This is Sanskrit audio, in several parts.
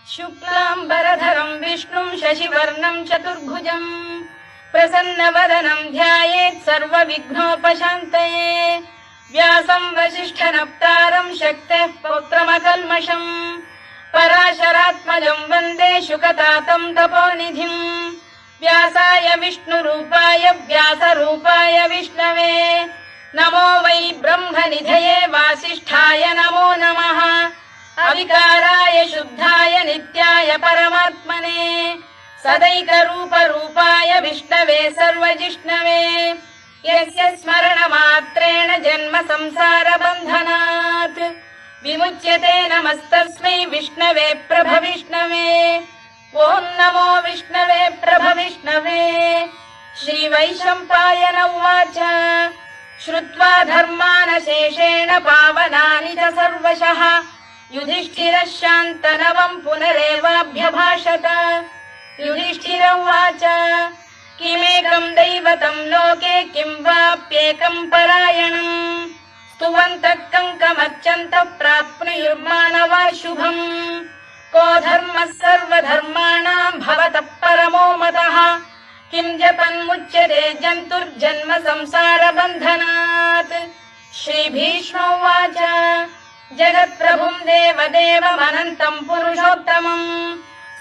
शुक्लाम्बरधरं विष्णुं शशिवर्णं चतुर्भुजं प्रसन्नवदनं ध्यायेत् सर्वविघ्नोपशान्तये। व्यासं वसिष्ठनप्तारं शक्तेः पौत्रमकल्मषम् पराशरात्मजं वन्दे शुकतातं तपोनिधिं। व्यासाय विष्णुरूपाय व्यासरूपाय विष्णवे नमो वै ब्रह्मनिधये वासिष्ठाय नमो नमः। अविकाराय शुद्धाय नित्याय परमात्मने सदैकरूपरूपाय विष्णवे सर्वजिष्णवे यस्य स्मरणमात्रेण जन्म संसारबन्धनात् विमुच्यते नमस्तस्मै विष्णवे प्रभविष्णवे। ॐ नमो विष्णवे प्रभविष्णवे। श्रीवैशम्पायन उवाच श्रुत्वा धर्मानशेषेण पावनानि च सर्वशः युधिष्ठिरः शान्तनवं पुनरेवाभ्यभाषत। युधिष्ठिर उवाच किमेकं दैवतं लोके किं वाप्येकं परायणम् स्तुवन्तः कङ्कमर्चन्तः प्राप्नुयुर्मानवा शुभम्। को धर्मः सर्वधर्माणां भवतः परमो मतः किं जपन्मुच्यते जन्तुर्जन्म संसारबन्धनात्। श्रीभीष्म उवाच जगत्प्रभुं देवदेवमनन्तं पुरुषोत्तमम्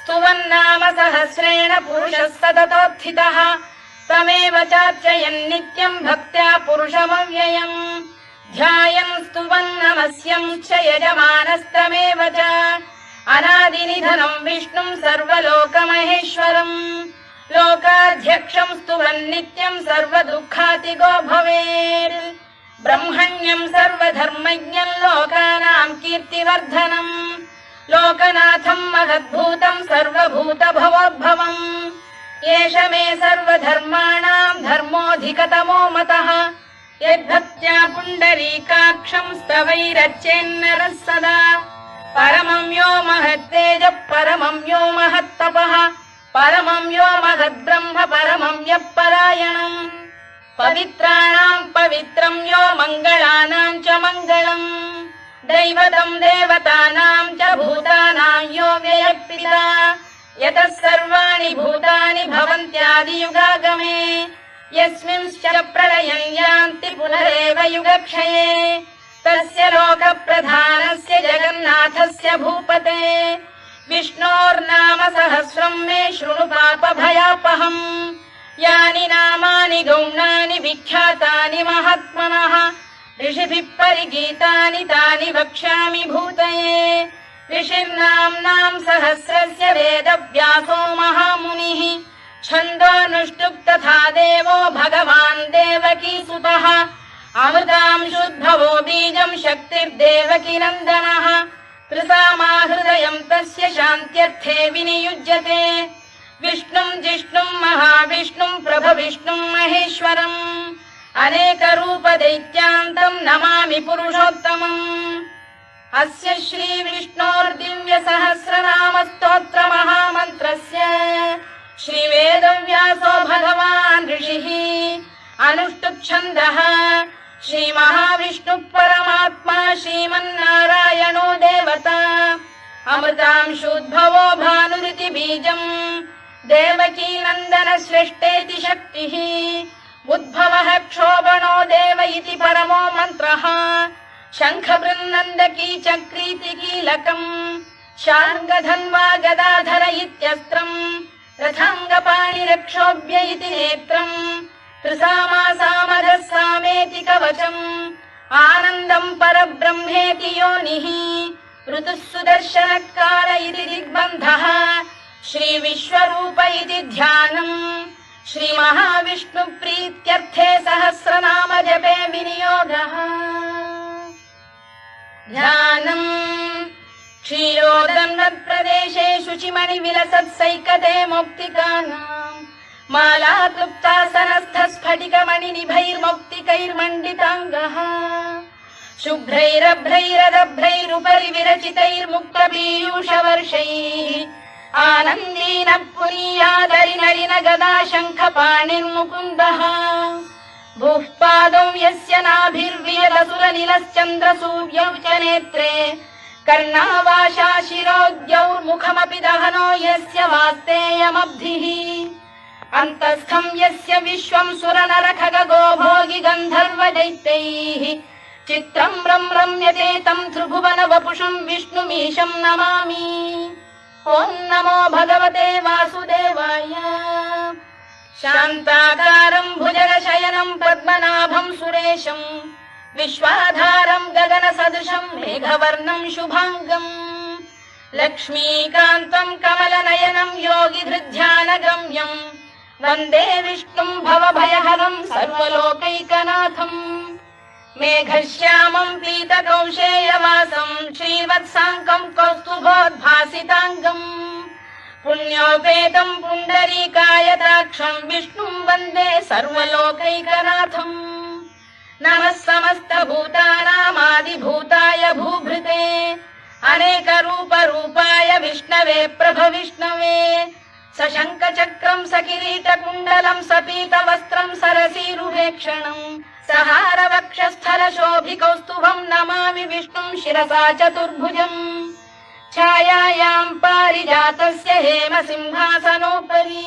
स्तुवन्नाम सहस्रेण पुरुषः सततोत्थितः तमेव चार्चयन् नित्यं भक्त्या पुरुषमव्ययम् ध्यायन् स्तुवन् नमस्यं च यजमानस्तमेव च अनादिनिधनं विष्णुं सर्वलोकमहेश्वरम् लोकाध्यक्षं स्तुवन् नित्यं सर्वदुःखातिगो भवेत्। ब्रह्मण्यं सर्वधर्मज्ञं लोकानां कीर्तिवर्धनम् लोकनाथं महद्भूतं सर्वभूतभवोद्भवम् एष मे सर्वधर्माणां धर्मोऽधिकतमो मतः यद्भक्त्या पुण्डरीकाक्षं स्तवैरर्चेन्नरः सदा परमं यो महत्तेजः परमं यो महत्तपः परमं यो महद्ब्रह्म परमं यः परायणम् पवित्राणां पवित्रं यो मङ्गलानां च मङ्गलम् दैवतं देवतानां च भूतानां यो व्ययः यतः सर्वाणि भूतानि भवन्त्यादियुगागमे यस्मिंश्च प्रलयं यान्ति पुनरेव युगक्षये तस्य लोकप्रधानस्य जगन्नाथस्य भूपते विष्णोर्नाम सहस्रं मे शृणु पापभयापहम् यानि नामानि गौणानि विख्यातानि महात्मनः ऋषिभिः परिगीतानि तानि वक्ष्यामि भूतये। ऋषिर्नाम्नां सहस्रस्य वेदव्यासो महामुनिः छन्दोऽनुष्टुप् तथा देवो भगवान् देवकीसुतः अमृतांशुद्भवो बीजं शक्तिर्देवकीनन्दनः त्रिसामाहृदयं तस्य शान्त्यर्थे विनियुज्यते विष्णुं जिष्णुं महाविष्णुं प्रभविष्णुं महेश्वरम् अनेकरूपदैत्यान्तं नमामि पुरुषोत्तमम्। अस्य श्रीविष्णोर्दिव्यसहस्रनामस्तोत्रमहामन्त्रस्य श्रीवेदव्यासो भगवान् ऋषिः अनुष्टुप्छन्दः श्रीमहाविष्णुः परमात्मा श्रीमन्नारायणो देवता अमृतांशुद्भवो भानुरिति बीजम् देवकीनन्दन श्रेष्ठेति शक्तिः उद्भवः क्षोभणो देव इति परमो मन्त्रः शङ्खबृन्नन्दकी चक्रीति कीलकम् शार्ङ्गधन्वा गदाधर इत्यस्त्रम् रथाङ्गपाणिरक्षोभ्य इति नेत्रम् त्रिसामासामधः सामेति कवचम् आनन्दम् परब्रह्मेति योनिः ऋतुः सुदर्शनकाल इति दिग्बन्धः श्रीविश्वरूप इति ध्यानम् श्रीमहाविष्णुप्रीत्यर्थे सहस्रनाम जपे विनियोगः। ध्यानम् क्षीरोदन्वत्प्रदेशे शुचिमणिविलसत्सैकते मौक्तिकानाम् मालाक्लुप्तासनस्थस्फटिकमणिनिभैर्मौक्तिकैर्मण्डिताङ्गः शुभ्रैरभ्रैरदभ्रैरुपरि विरचितैर्मुक्तपीयूषवर्षैः आनन्दीन पुरीयादरि नलिन गदा शङ्खपाणिर्मुकुन्दः भूः पादौ यस्य नाभिर्वियदसुरनिलश्चन्द्रसूर्यौ च नेत्रे कर्णावाशा शिरोद्यौर्मुखमपि दहनो यस्य वास्तेयमब्धिः अन्तस्थं यस्य विश्वं सुरनरखगो भोगि गन्धर्व दैत्यैः चित्रं रम्यते तं त्रिभुवन वपुषं विष्णुमीशं नमामि। ॐ नमो भगवते वासुदेवाय। शान्ताकारं भुजगशयनं पद्मनाभं सुरेशं विश्वाधारं गगनसदृशं मेघवर्णं शुभाङ्गम् लक्ष्मीकान्तं कमलनयनं योगिधृध्यानगम्यं वन्दे विष्णुं भवभयहरं सर्वलोकैकनाथम्। मेघश्यामं पीतकौशेयवासं श्रीवत्साङ्कं कौस्तुभोद्भासिताङ्गम् पुण्योपेतं पुण्डरीकायताक्षं विष्णुं वन्दे सर्वलोकैकनाथम्। नमः समस्तभूतानामादिभूताय भूभृते अनेकरूपरूपाय विष्णवे प्रभविष्णवे सशङ्खचक्रं सकिरीटकुण्डलं सपीतवस्त्रं सरसीरुहेक्षणं सहारवक्षस्थलशोभिकौस्तुभं नमामि विष्णुं शिरसा चतुर्भुजम्। छायायां पारिजातस्य हेमसिंहासनोपरि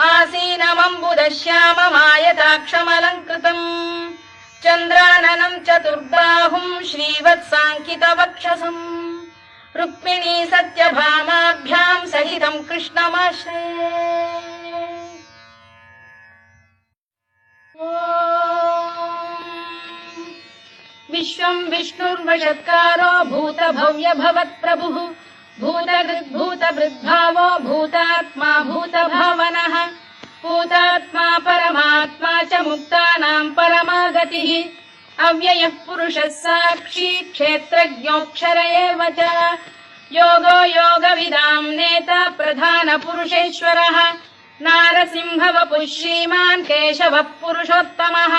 आसीनमम्बुदश्याममायताक्षमलङ्कृतम् चन्द्राननं चतुर्बाहुं श्रीवत्साङ्कितवक्षसम् रुक्मिणी सत्यभामाभ्यां सहितं कृष्णमाश्रये। विश्वं विष्णुर्वषत्कारो भूतभव्य भवत्प्रभुः भूतभृद्भावो भूतात्मा भूतभावनः भूतात्मा परमात्मा च मुक्तानां परमागतिः अव्ययः पुरुषः साक्षी क्षेत्रज्ञोऽक्षर एव च योगो योगविदां नेता प्रधानपुरुषेश्वरः नारसिंहवपुः श्रीमान् केशवः पुरुषोत्तमः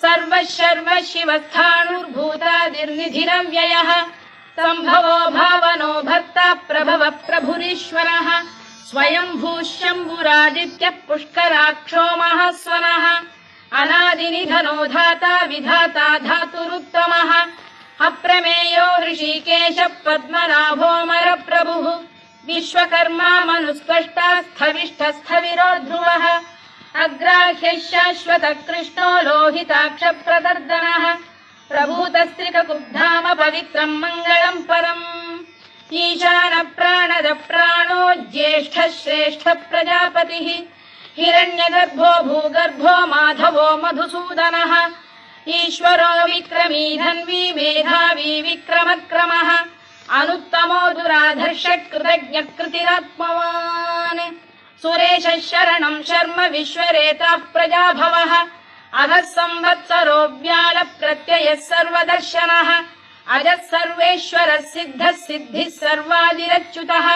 सर्वः शर्वः शिवस्थाणुर्भूतादिर्निधिरव्ययः सम्भवो भावनो भर्ता प्रभवः प्रभुरीश्वरः स्वयंभूः शम्भुरादित्यः पुष्कराक्षो महास्वनः अनादिनिधनो धाता विधाता धातुरुत्तमः अप्रमेयो ऋषिकेशः पद्मनाभोऽमरप्रभुः विश्वकर्मा मनुस्पष्टा स्थविष्ठस्थविरो ध्रुवः अग्राह्यः शाश्वतः कृष्णो लोहिताक्षप्रदर्दनः प्रभूतस्त्रिककुब्धाम पवित्रं मङ्गलं परम् ईशानप्राणद प्राणो ज्येष्ठः श्रेष्ठः प्रजापतिः हिरण्यगर्भो भूगर्भो माधवो मधुसूदनः ईश्वरो विक्रमी धन्वी मेधावी विक्रमक्रमः अनुत्तमो दुराधर्षः कृतज्ञकृतिरात्मवान् सुरेशः शरणं शर्म विश्वरेता प्रजाभवः अधः संवत्सरो व्यालप्रत्ययः सर्वदर्शनः अजः सर्वेश्वरः सिद्धः सिद्धिः सर्वादिरच्युतः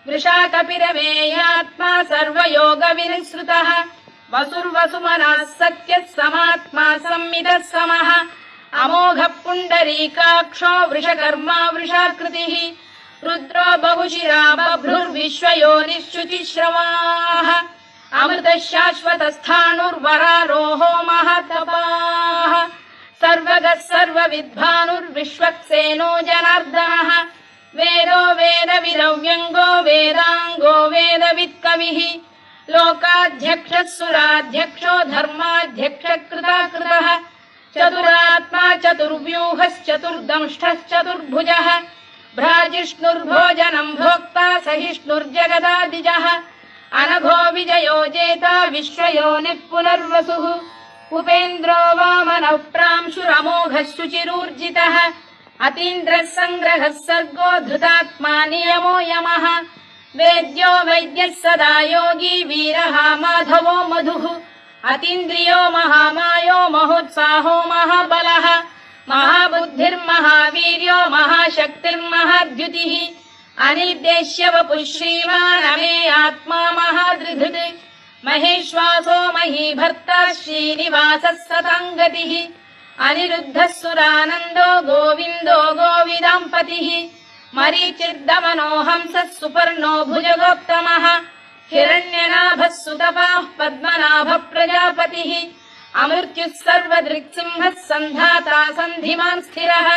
वृषाकपिरमेयात्मा सर्वयोगविनिसृतः वसुर्वसुमनः सत्यः समात्मा संमितः समः अमोघः पुण्डरीकाक्षो वृषकर्मा वृषाकृतिः रुद्रो बहुशिरा बभ्रुर्विश्वयोनिश्रुतिश्रवाः अमृतः शाश्वतस्थाणुर्वरारोहो महातपाः सर्वगः सर्वविद्भानुर्विश्वक्सेनो जनार्दनः वेदो वेदविरव्यङ्गो वेदाङ्गो वेदवित्कविः लोकाध्यक्षः सुराध्यक्षो धर्माध्यक्षः कृताकृतः चतुरात्मा चतुर्व्यूहश्चतुर्दंष्टश्चतुर्भुजः भ्राजिष्णुर्भोजनं भोक्ता सहिष्णुर्जगदादिजः अनघो विजयो जेता विश्वयोनिः पुनर्वसुः उपेन्द्रो वामनः प्रांशुरमोघः शुचिरूर्जितः अतीन्द्रः सङ्ग्रहः सर्गो धृतात्मा नियमो यमः वेद्यो वैद्यः सदा योगी वीरः माधवो मधुः अतीन्द्रियो महामायो महोत्साहो महाबलः महाबुद्धिर्महावीर्यो महाशक्तिर्महाद्युतिः अनिर्देश्य वपुः श्रीमान् अमे आत्मा महादृधृत् महेश्वासो महीभर्ता श्रीनिवासः सताङ्गतिः अनिरुद्धः सुरानन्दो गोविन्दो गोविदाम्पतिः मरीचिर्दमनो हंसः सुपर्णो भुजगोत्तमः हिरण्यनाभः सुतपाः पद्मनाभः प्रजापतिः अमृत्युः सर्वदृक्सिंहः सन्धाता सन्धिमान् स्थिरः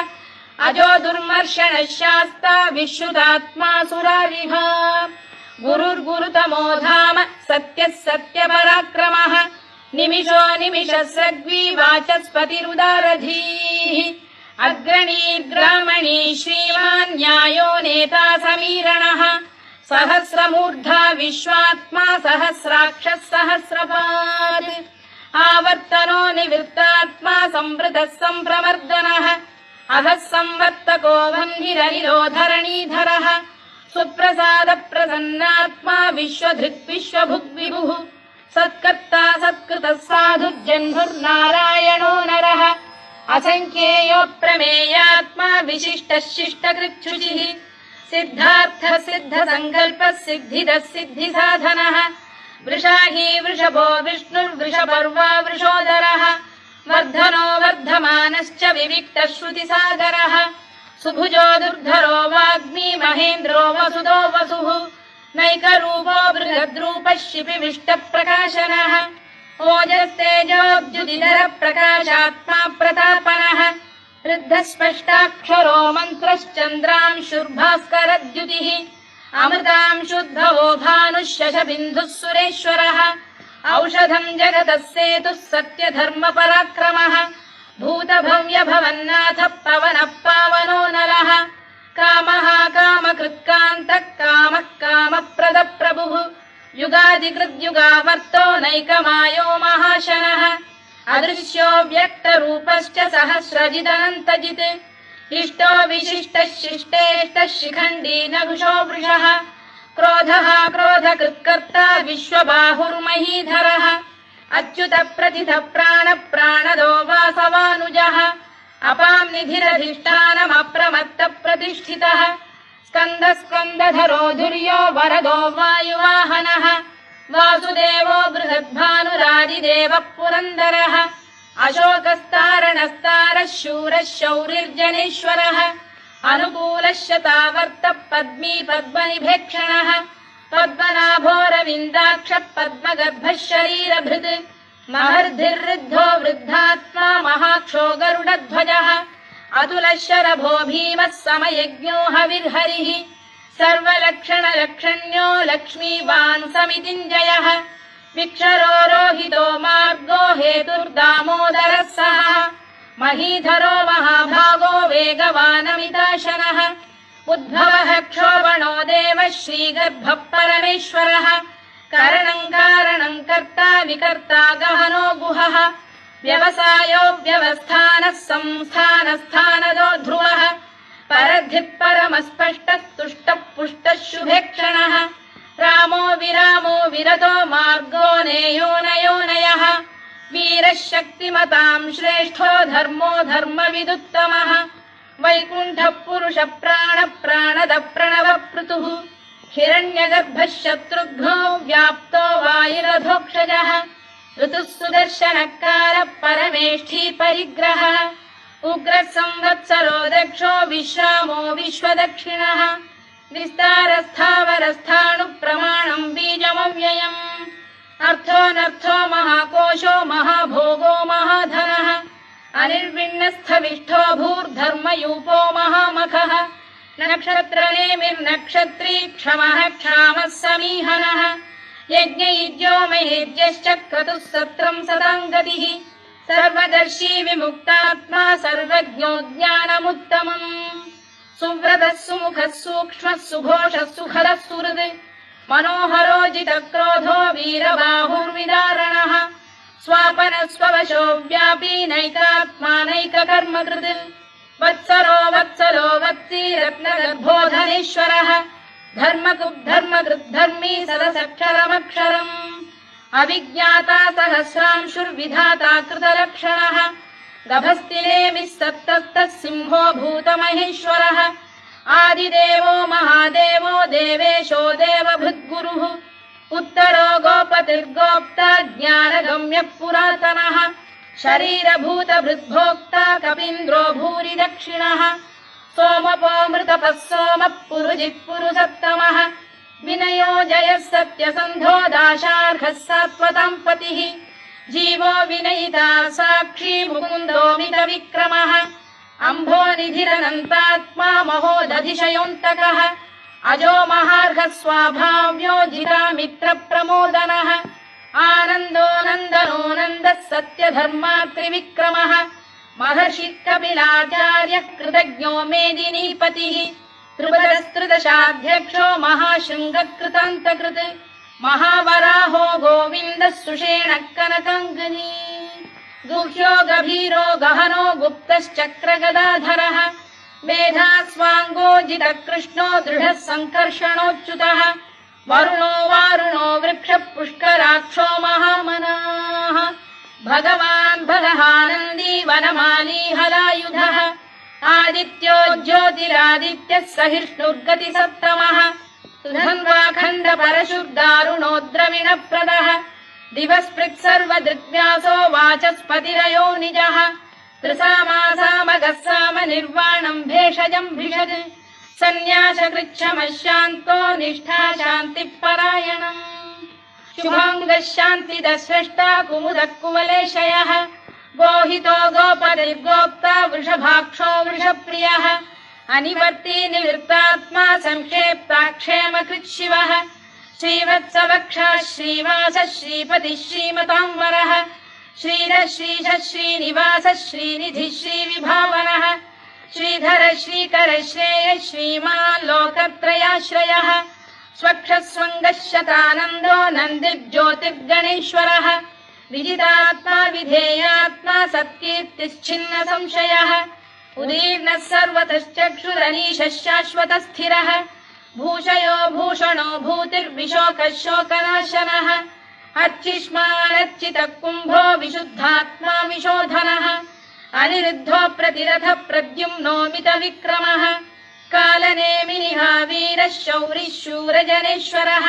अजो दुर्मर्षणः शास्ता विश्रुतात्मा सुरारिः गुरुर्गुरुतमो धाम सत्यः सत्यपराक्रमः निमिषो निमिषस्रग्वी वाचस्पतिरुदारधीः अग्रणीर्ग्रामणी श्रीमान् न्यायो नेता समीरणः सहस्रमूर्धा विश्वात्मा सहस्राक्षः सहस्रपात् आवर्तनो निवृत्तात्मा संवृतः सम्प्रवर्धनः अधः संवर्तको वह्निरनिरोधरणीधरः सुप्रसाद प्रसन्नात्मा विश्वधृक् विश्वभुग्विभुः सत्कर्ता सत्कृतः साधुर्जह्नुर्नारायणो नरः असङ्ख्येयो प्रमेयात्मा विशिष्टः शिष्टकृच्छुचिः सिद्धार्थः सिद्धसङ्कल्पः सिद्धिदः सिद्धिसाधनः वृषाही वृषभो विष्णुर्वृषपर्वा वृषोदरः वर्धनो वर्धमानश्च विविक्तः श्रुतिसागरः सुभुजो दुर्धरो वाग्मी महेन्द्रो वसुदो वसुः नैकरूपो बृहद्रूपः शिपिविष्टप्रकाशनः ओजस्तेजोऽब्जुदिधर प्रकाशात्मा प्रतापनः वृद्धस्पष्टाक्षरो मन्त्रश्चन्द्रांशुर्भास्करद्युतिः अमृतांशुद्भवो भानुः शशबिन्दुः सुरेश्वरः औषधम् जगतः सेतुः सत्यधर्मपराक्रमः भूतभव्यभवन्नाथः पवनः पावनो नरः कामः कामकृत्कान्तः कामः कामप्रदप्रभुः युगादिकृद्युगावर्तो नैकमायो महाशनः अदृश्यो व्यक्तरूपश्च सहस्रजिदनन्तजित् इष्टो विशिष्टः शिष्टेष्टः शिखण्डी नघुषो वृषः क्रोधः क्रोधकृत्कर्ता विश्वबाहुर्महीधरः अच्युत प्रतिथ प्राण प्राणदो वासवानुजः अपाम् निधिरधिष्ठानमप्रमत्त प्रतिष्ठितः स्कन्द स्कन्दधरो धुर्यो वरदो वायुवाहनः वासुदेवो बृहद्भानुरादिदेवः पुरन्दरः अशोकस्तारणस्तारः शूरः शौरिर्जनेश्वरः अनुकूलः शतावर्तः पद्मी पद्मनिभेक्षणः पद्मनाभोरविन्दाक्षः पद्मगर्भः शरीरभृत् महर्धिर्वृद्धो वृद्धात्मा महाक्षो गरुडध्वजः अतुलः शरभो भीमः समयज्ञो हविर्हरिः सर्वलक्षणलक्षण्यो लक्ष्मीवान् समितिञ्जयः विक्षरो रोहितो मार्गो हेतुर्दामोदरः सः महीधरो महाभागो वेगवानमिताशनः उद्भवः क्षोभणो देवः श्रीगर्भः परमेश्वरः करणम् कारणम् कर्ता विकर्ता गहनो गुहः व्यवसायो व्यवस्थानः संस्थानस्थानदो ध्रुवः परद्धिः परमस्पष्टः तुष्टः पुष्टः शुभेक्षणः रामो विरामो विरतो मार्गो नेयोनयोनयः वीरः शक्तिमताम् श्रेष्ठो धर्मो धर्मविदुत्तमः वैकुण्ठः पुरुष प्राण प्राणद प्रणव पृतुः हिरण्यगर्भः शत्रुघ्नो व्याप्तो वायुरधोक्षजः ऋतुः सुदर्शनकारः परमेष्ठी परिग्रहः उग्रः संवत्सरो दक्षो विश्रामो विश्वदक्षिणः विस्तारस्थावरस्थाणु प्रमाणम् बीजमव्ययम् अर्थोऽनर्थो महाकोशो महाभोगो महाधनः अनिर्विण्णस्थविष्ठो भूर्धर्मयूपो महामखः नक्षत्रनेमिर्नक्षत्री क्षमः क्षामः समीहनः यज्ञयुज्यो महेज्यश्च क्रतुः सत्रम् सताम् गतिः सर्वदर्शी विमुक्तात्मा सर्वज्ञो ज्ञानमुत्तमम् सुव्रतः सुमुखः सूक्ष्मः सुघोषः सुखदः सुहृद् मनोहरोजितक्रोधो वीरबाहुर्विदारणः स्वापनः स्ववशो व्यापी नैकात्मानैककर्मकृत् वत्सरो वत्सलो वत्सी रत्नगर्भोधनेश्वरः धर्मकृद्धर्मकृद्धर्मी सदसक्षरमक्षरम् अविज्ञाता सहस्रांशुर्विधाता कृतलक्षणः गभस्तिनेमिः सत्तस्तः सिंहो भूतमहेश्वरः आदिदेवो महादेवो देवेशो देवभृद्गुरुः उत्तरो गोपतिर्गोप्ता ज्ञानगम्यः पुरातनः शरीरभूतभृद्भोक्ता कपीन्द्रो भूरि दक्षिणः सोमपो मृतपः सोमः पुरुजिः पुरुषत्तमः विनयो जयः सत्यसन्धो दाशार्हः सात्वताम् पतिः जीवो विनयिता साक्षी मुकुन्दो मितविक्रमः अम्भोनिधिरनन्तात्मा महोदधिशयोऽन्तकः अजो महार्घः स्वाभाव्यो जितामित्रप्रमोदनः आनन्दो नन्दनो नन्दः सत्यधर्मात्रिविक्रमः महर्षि कपिलाचार्यः कृतज्ञो मेदिनीपतिः त्रिपदस्त्रिदशाध्यक्षो महाशृङ्गकृतान्तकृत् महावराहो गोविन्दः सुषेणः कनकाङ्गनी गुह्यो गभीरो गहनो गुप्तश्चक्रगदाधरः मेधास्वाङ्गो जितकृष्णो दृढः सङ्कर्षणोच्युतः वरुणो वारुणो वृक्षः पुष्कराक्षो महामनाः भगवान् भगहानन्दी वनमाली हलायुधः आदित्यो ज्योतिरादित्यः सहिष्णुर्गतिसप्तमः सुधन्वाखण्ड परशुर्दारुणो द्रविणप्रदः दिवस्पृक् सर्वदृग्व्यासो वाचस्पतिरयो निजः त्रिसामासामगः साम निर्वाणम् भेषजम् भिषज सन्न्यासकृच्छमः शान्तो निष्ठा शान्तिपरायणम् शुभाङ्गः शान्तिदः स्रष्टा कुमुदः कुवलेशयः गोहितो गोपतिर्गोप्ता वृषभाक्षो वृषप्रियः अनिवर्ती निवृत्तात्मा संक्षेप्ता क्षेमकृत् शिवः श्रीवत्सवक्षः श्रीवासः श्रीपतिः श्रीमताम्बरः श्रीधः श्रीशः श्रीनिवासः श्रीनिधिः श्रीविभावनः श्रीधर श्रीकर श्रेयः श्रीमान् लोकत्रयाश्रयः स्वक्षः स्वङ्गः शतानन्दो नन्दिर्ज्योतिर्गणेश्वरः विजितात्मा विधेयात्मा सत्कीर्तिश्छिन्न संशयः उदीर्णः सर्वतश्चक्षुरनीशः शाश्वतः स्थिरः भूषयो भूषणो भूतिर्विशोकः शोकनाशनः अर्चिष्मानर्चितः कुम्भो विशुद्धात्मा विशोधनः अनिरुद्धो प्रतिरथ प्रद्युम्नोमित विक्रमः कालनेमिनिः वीरः शौरिः शूरजनेश्वरः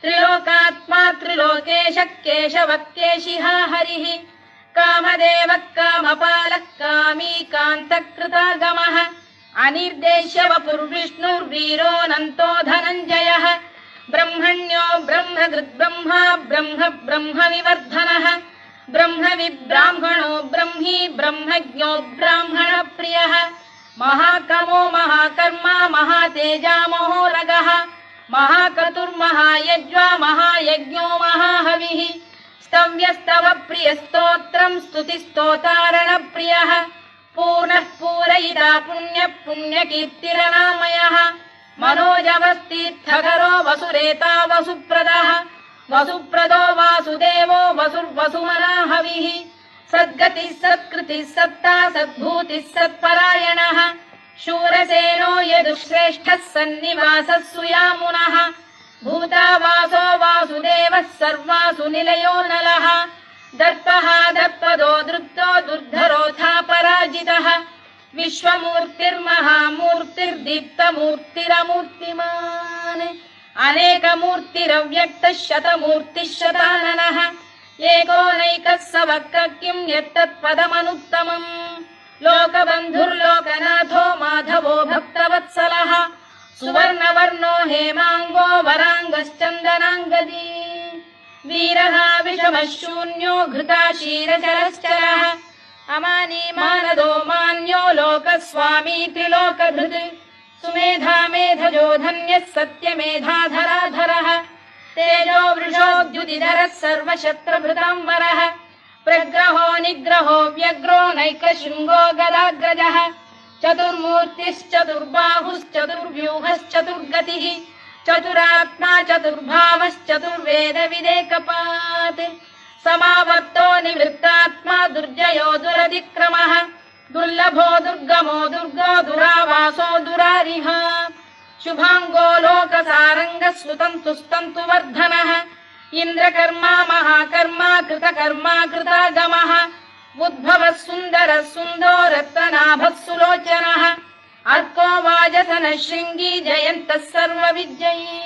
त्रिलोकात्मा त्रिलोकेशः केशवः केशिहा हरिः कामदेवः कामपालः कामी कान्तकृतागमः अनिर्देश्य वपुर्विष्णुर्वीरोऽनन्तो धनञ्जयः ब्रह्मण्यो ब्रह्मकृद्ब्रह्मा ब्रह्म ब्रह्मविवर्धनः ब्रह्मविब्राह्मणो ब्रह्मी ब्रह्मज्ञो ब्राह्मणप्रियः महाकमो महाकर्मा महातेजा महोरगः महाक्रतुर्महायज्वा महायज्ञो महाहविः स्तव्यस्तव प्रियस्तोत्रम् स्तुतिस्तोतारणप्रियः पूर्णः पूरयिता पुण्यः पुण्यकीर्तिरनामयः मनोजवस्तीर्थकरो वसुरेता वसुप्रदः वसुप्रदो वासुदेवो वसुर्वसुमनाहविः सद्गतिः सत्कृतिः सत्ता सद्भूतिः सत्परायणः शूरसेनो यदुश्रेष्ठः सन्निवासः सुयामुनः भूतावासो वासुदेवः सर्वासु निलयो नलः दर्पः दर्पदो दृप्तो दुर्धरोऽथा पराजितः विश्वमूर्तिर्महामूर्तिर्दीप्तमूर्तिरमूर्तिमान् अनेकमूर्तिरव्यक्तः शतमूर्तिः शताननः एकोनैकः स वक्र किम् यत्तत्पदमनुत्तमम् लोकबन्धुर्लोकनाथो माधवो भक्तवत्सलः सुवर्णवर्णो हेमाङ्गो वराङ्गश्चन्दनाङ्गदी वीरः विषमः शून्यो घृता क्षीरचरश्चरः अमानी मानदो मान्यो लोकस्वामी त्रिलोकधृत् सुमेधा मेधजो धन्यः सत्यमेधाधराधरः तेजो वृषोद्युतिधरः सर्वशत्रभृताम्बरः प्रग्रहो निग्रहो व्यग्रो नैकशृङ्गो गदाग्रजः चतुर्मूर्तिश्चतुर्बाहुश्चतुर्व्यूहश्चतुर्गतिः चतुरात्मा चतुर्भावश्चतुर्वेदविदेकपात् समावर्तो निवृत्तात्मा दुर्जयो दुरतिक्रमः दुर्लभो दुर्गमो दुर्गो दुरावासो दुरारिः शुभाङ्गो लोकसारङ्गः सुतन्तुस्तन्तु वर्धनः इन्द्रकर्मा महाकर्मा कृतकर्मा कृतागमः उद्भवः सुन्दरः सुन्दो रत्ननाभः सुलोचनः अर्को वाजसनः शृङ्गी जयन्तः सर्वविजयी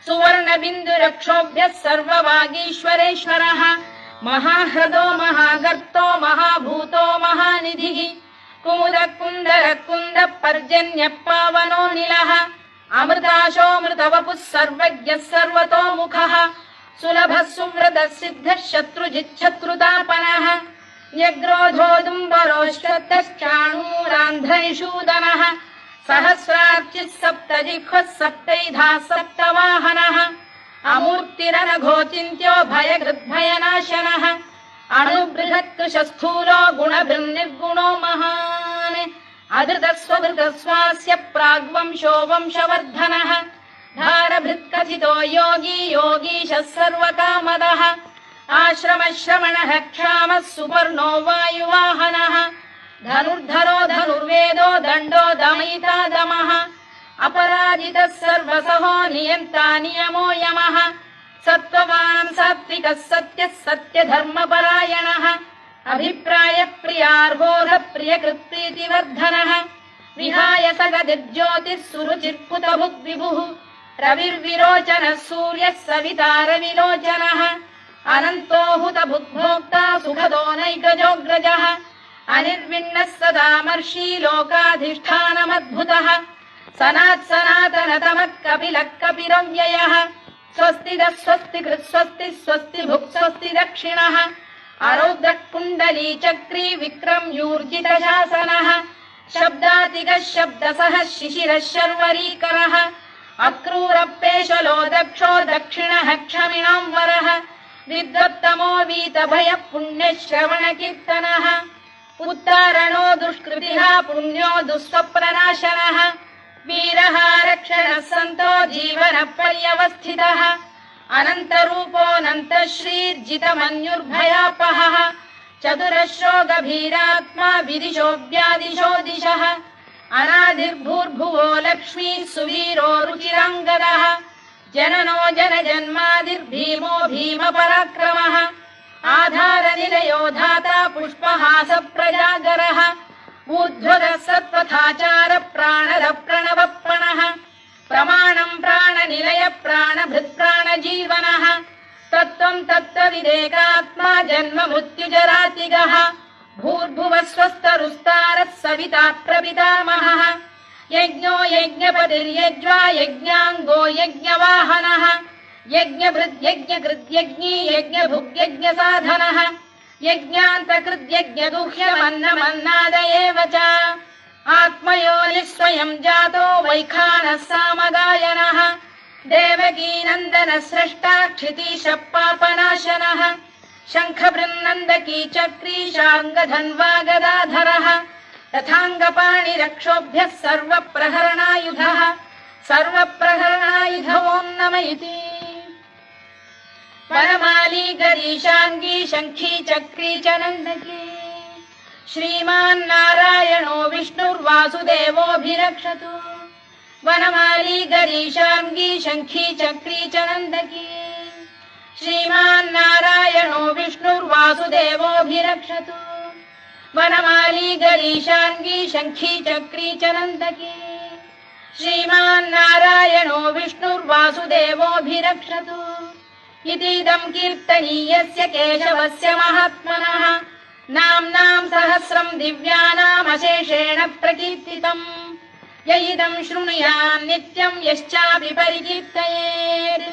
सुवर्णबिन्दुरक्षोभ्यः सर्ववागीश्वरेश्वरः महाह्रदो महागर्तो महाभूतो महानिधिः कुमुदः कुन्दरः कुन्दः पर्जन्यः पावनोऽनिलः अमृताशोऽमृतवपुः सर्वज्ञः सर्वतोमुखः सुलभः सुव्रतः सिद्धः शत्रुजिच्छत्रुतापनः न्यग्रोधोदुम्बरोश्वतश्चाणूरान्ध्रैषूदनः सहस्रार्चिः सप्तजिह्वः सप्तैधाः सप्तवाहनः अमूर्तिरनघोचिन्त्यो भयकृद्भयनाशनः अणुबृहत्कृशस्थूलो गुणभृन्निर्गुणो महान् अधृतस्वधृतस्वास्य प्राग्वंशो वंशवर्धनः धारभृत्कथितो योगी योगीशः सर्वकामदः आश्रमश्रमणः क्षामः सुपर्णो वायुवाहनः धनुर्धरो धनुर्वेदो दण्डो दमयिता दमः अपराजितः सर्वसहो नियन्ता नियमो यमः सत्त्ववान् सात्विकः सत्यः सत्यधर्मपरायणः अभिप्रायप्रियार्होध प्रियकृत्प्रीतिवर्धनः विहाय सगदिर्ज्योतिः सुरुचिर्पुतभुग्विभुः रविर्विरोचनः सूर्यः सविता रविलोचनः अनन्तो हुतभुग्भोक्ता सुखदो नैकजोऽग्रजः अनिर्विण्णः सदामर्षी लोकाधिष्ठानमद्भुतः सनात्सनातनतमः कपिलः कपिरव्ययः स्वस्तिदः स्वस्तिकृत् स्वस्ति स्वस्ति भुक् स्वस्ति दक्षिणः आरौद्रः कुण्डली चक्री विक्रम्यूर्जितशासनः शब्दातिगः शब्दसः शिशिरः शर्वरीकरः अक्रूरपेशलो दक्षो दक्षिणः क्षमिणाम्बरः विद्वत्तमो वीतभयः पुण्यश्रवणकीर्तनः उत्तारणो दुष्कृतिः पुण्यो दुःस्वप्ननाशनः वीरः रक्षणः सन्तो जीवनपर्यवस्थितः अनन्तरूपोऽनन्तश्रीर्जितमन्युर्भयापहः चतुरश्रो गभीरात्मा विदिशो व्यादिशो दिशः अनादिर्भूर्भुवो लक्ष्मी सुवीरो रुचिराङ्गदः जननो जनजन्मादिर्भीमो भीमपराक्रमः आधारनिलयो धाता पुष्पहास प्रजागरः ऊर्ध्वगः सत्त्वथाचार प्राणद प्रणवप्रणः प्रमाणम् प्राणनिलय प्राणभृत्प्राणजीवनः तत्त्वम् तत्त्वविदेकात्मा जन्म मृत्युजरातिगः भूर्भुवः स्वस्तरुस्तारः सविता प्रपितामहः यज्ञो यज्ञपतिर्यज्वा यज्ञाङ्गो यज्ञवाहनः यज्ञभृद्यज्ञकृद्यज्ञी यज्ञभुग्यज्ञसाधनः यज्ञान्तकृद्यज्ञगुह्यमन्नमन्नाद एव च आत्मयोनिः स्वयम् जातो वैखानः सामगायनः देवकीनन्दनः स्रष्टा क्षितीशः पापनाशनः शङ्खबृन्नन्दकी चक्री शार्ङ्गधन्वा गदाधरः तथाङ्गपाणिरक्षोभ्यः सर्वप्रहरणायुधः सर्वप्रहरणायुधवोन्नम इति वनमाली गरीशाङ्गी शङ्खी चक्री च नन्दकी श्रीमान्नारायणो विष्णुर्वासुदेवोऽभिरक्षतु वनमाली गरीशाङ्गी शङ्खी चक्री च नन्दकी श्रीमान्नारायणो विष्णुर्वासुदेवोऽभिरक्षतु वनमाली गरीशाङ्गी शङ्खी चक्री च नन्दकी श्रीमान्नारायणो विष्णुर्वासुदेवोऽभिरक्षतु इतीदम् कीर्तनीयस्य केशवस्य महात्मनः नाम्नाम् सहस्रम् दिव्यानामशेषेण प्रकीर्तितम् य इदम् शृणुयान् नित्यम् यश्चापि परिकीर्तयेत्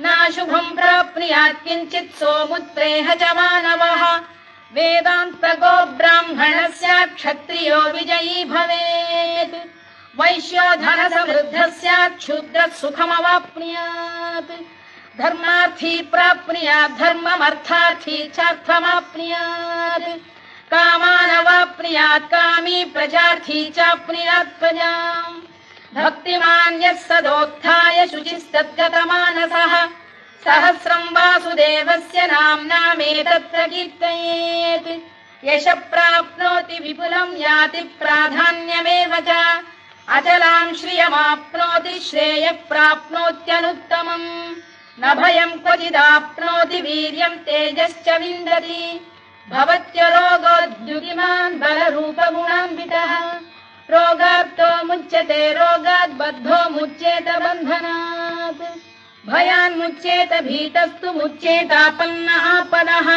नाशुभम् प्राप्नुयात् किञ्चित् सोमुत्रेह च मानवः वेदान्तको ब्राह्मणस्य क्षत्रियो विजयी भवेत् वैश्यो धनसमृद्धः स्यात् क्षुद्रः सुखमवाप्नुयात् धर्मार्थी प्राप्नुयात् धर्ममर्थार्थी चार्थमाप्नुयात् कामानवाप्नुयात् कामी प्रजार्थी चाप्नुयात् प्रजाम् भक्तिमान् यः सदोत्थाय शुचिस्तद्गतमानसः सहस्रम् वासुदेवस्य नाम्नामेतत् कीर्तयेत् यशः प्राप्नोति विपुलम् याति प्राधान्यमेव च अचलाम् श्रियमाप्नोति श्रेयः प्राप्नोत्यनुत्तमम् न भयम् क्वचिदाप्नोति वीर्यम् तेजश्च विन्दति भवत्यरोगोद्युतिमान् बलरूपगुणान्वितः रोगार्तो मुच्यते रोगात् बद्धो मुच्येत बन्धनात् भयान्मुच्येत भीतस्तु मुच्येतापन्न आपदः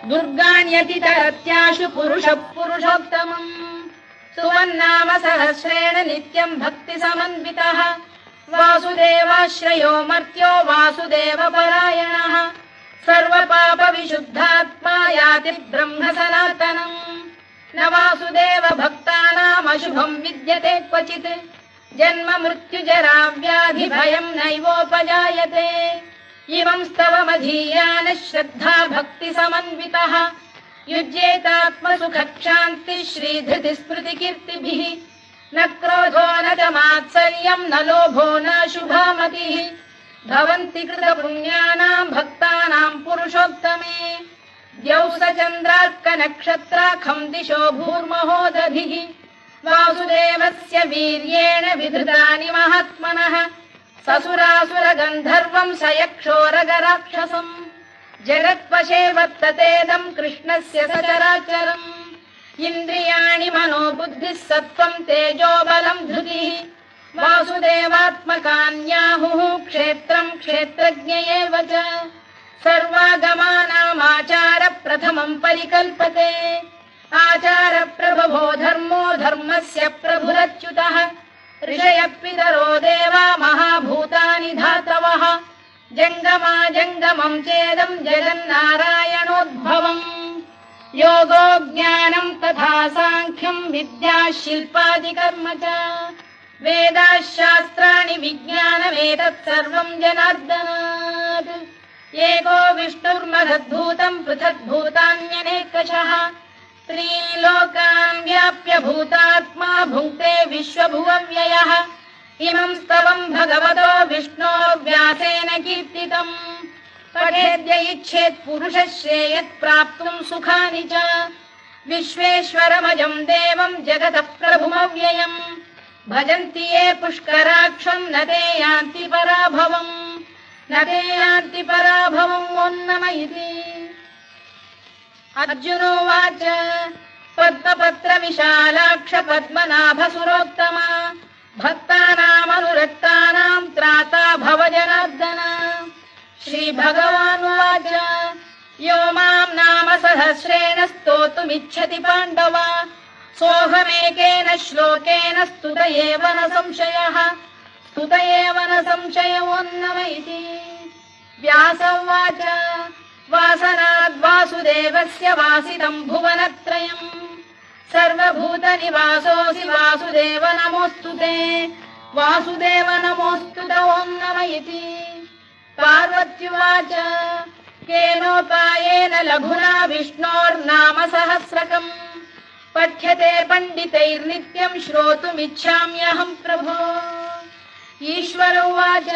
दुर्गाण्यतितरत्याशु पुरुषः पुरुषोत्तमम् सुवन्नाम सहस्रेण नित्यम् भक्तिसमन्वितः वासुदेवाश्रयो मर्त्यो वासुदेवपरायणः सर्वपापविशुद्धात्मा याति ब्रह्म सनातनम् न वासुदेव भक्तानामशुभम् विद्यते क्वचित् जन्म मृत्युजरा व्याधि भयम् नैवोपजायते इमं स्तवमधीयानः श्रद्धा भक्ति समन्वितः युज्येतात्मसुखक्षान्ति श्रीधृति स्मृति कीर्तिभिः न क्रोधो न च मात्सर्यम् न लोभो न शुभामतिः भवन्ति कृतपुण्यानाम् भक्तानाम् पुरुषोत्तमे द्यौः स चन्द्रार्कनक्षत्राखम् दिशो भूर्महो दधिः वासुदेवस्य वीर्येण विधृतानि महात्मनः ससुरासुरगन्धर्वम् स यक्षोरगराक्षसम् जगत्वशे वर्ततेदम् कृष्णस्य सचराचरम् इन्द्रियाणि मनो बुद्धिः सत्त्वम् तेजो बलम् धृतिः वासुदेवात्मकान्याहुः क्षेत्रम् क्षेत्रज्ञ एव च सर्वागमानामाचार प्रथमम् परिकल्पते आचार प्रभवो धर्मो धर्मस्य प्रभुरच्युतः ऋषयः पितरो देवा महाभूतानि धातवः जङ्गमा जङ्गमम् चेदम् जगन्नारायणोद्भवम् योगो ज्ञानम् तथा साङ्ख्यम् विद्या शिल्पादिकर्म च वेदाः शास्त्राणि विज्ञानमेतत् सर्वम् जनार्दनात् एको विष्णुर्महद्भूतम् पृथग्भूतान्यनेकशः त्रीन् लोकान् व्याप्य भूतात्मा भुङ्क्ते विश्वभुवव्ययः इमं स्तवम् भगवतो विष्णोर्व्यासेन कीर्तितम् पठेद्य इच्छेत् पुरुषः श्रेयत् प्राप्तुम् सुखानि च विश्वेश्वरमजम् देवम् जगतः प्रभुमव्ययम् भजन्ति ये पुष्कराक्षम् न ते यान्ति पराभवम् न ते यान्ति पराभवम् ओन्नम इति अर्जुनोवाच पद्मपत्र विशालाक्ष पद्मनाभसुरोत्तमा भक्तानामनुरक्तानाम् त्राता भव जनार्दन श्रीभगवानुवाच यो माम् नाम सहस्रेण स्तोतुमिच्छति पाण्डव सोऽहमेकेन श्लोकेन स्तुत एव न संशयः स्तुत एव न संशयोन्नम इति व्यास उवाच वासनाद्वासुदेवस्य वासितम् भुवनत्रयम् सर्वभूतनिवासोऽसि वासुदेव नमोऽस्तु ते वासुदेव नमोऽस्तु ते ओम् नम इति पार्वत्युवाच केनोपायेन लघुना विष्णोर्नाम सहस्रकम् पठ्यते पण्डितैर्नित्यम् श्रोतुमिच्छाम्यहम् प्रभो ईश्वर उवाच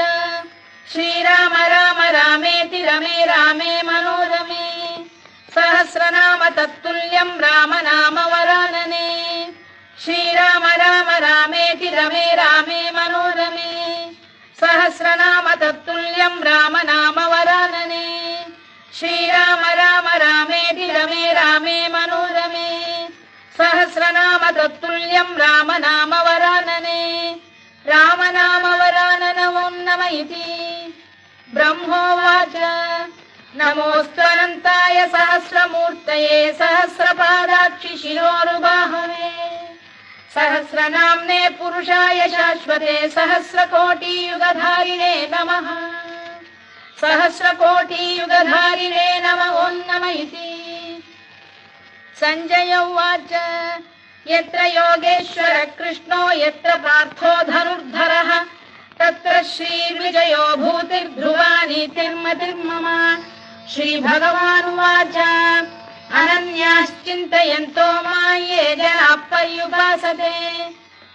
श्रीराम राम रामेति रमे रामे मनोरमे सहस्रनाम तत्तुल्यम् राम नाम वरानने श्रीराम राम रामेति रमे रामे मनोरमे सहस्रनाम तत्तुल्यम् राम नाम वरानने श्रीराम राम रामेति रमे रामे मनोरमे सहस्रनाम तत्तुल्यम् राम नाम वरानने राम नाम वरानन ओम् नम इति ब्रह्मोवाच नमोऽस्त्वनन्ताय सहस्रमूर्तये सहस्रपादाक्षि शिरोरुबाहवे सहस्रनाम्ने पुरुषाय शाश्वते सहस्रकोटियुगधारिणे नमः सहस्रकोटियुगधारिणे नम ओम् नम इति सञ्जय उवाच यत्र योगेश्वर कृष्णो यत्र पार्थो धनुर्धरः तत्र श्रीर्विजयो भूतिर्ध्रुवा नीतिर्मतिर्मम श्रीभगवानुवाच अनन्याश्चिन्तयन्तो मां ये जनाः पर्युपासते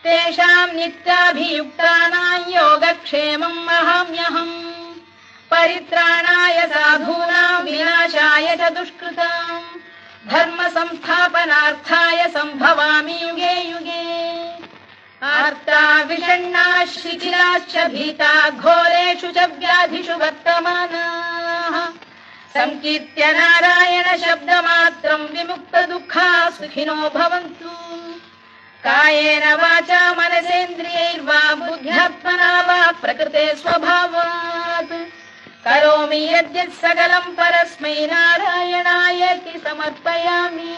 तेषाम् नित्याभियुक्तानां योगक्षेमम् वहाम्यहम् परित्राणाय साधूनां विनाशाय च दुष्कृताम् धर्म संस्थापनार्थाय सम्भवामि युगे युगे आर्ता विषण्णाः शिथिलाश्च भीता घोरेषु च व्याधिषु वर्तमानाः संकीर्त्य नारायण शब्दमात्रम् विमुक्तदुःखाः सुखिनो भवन्तु कायेन वाचा मनसेन्द्रियैर्वा बुद्ध्यात्मना वा प्रकृते स्वभावात् करोमि यद्यत् सकलम् परस्मै नारायणायेति समर्पयामि।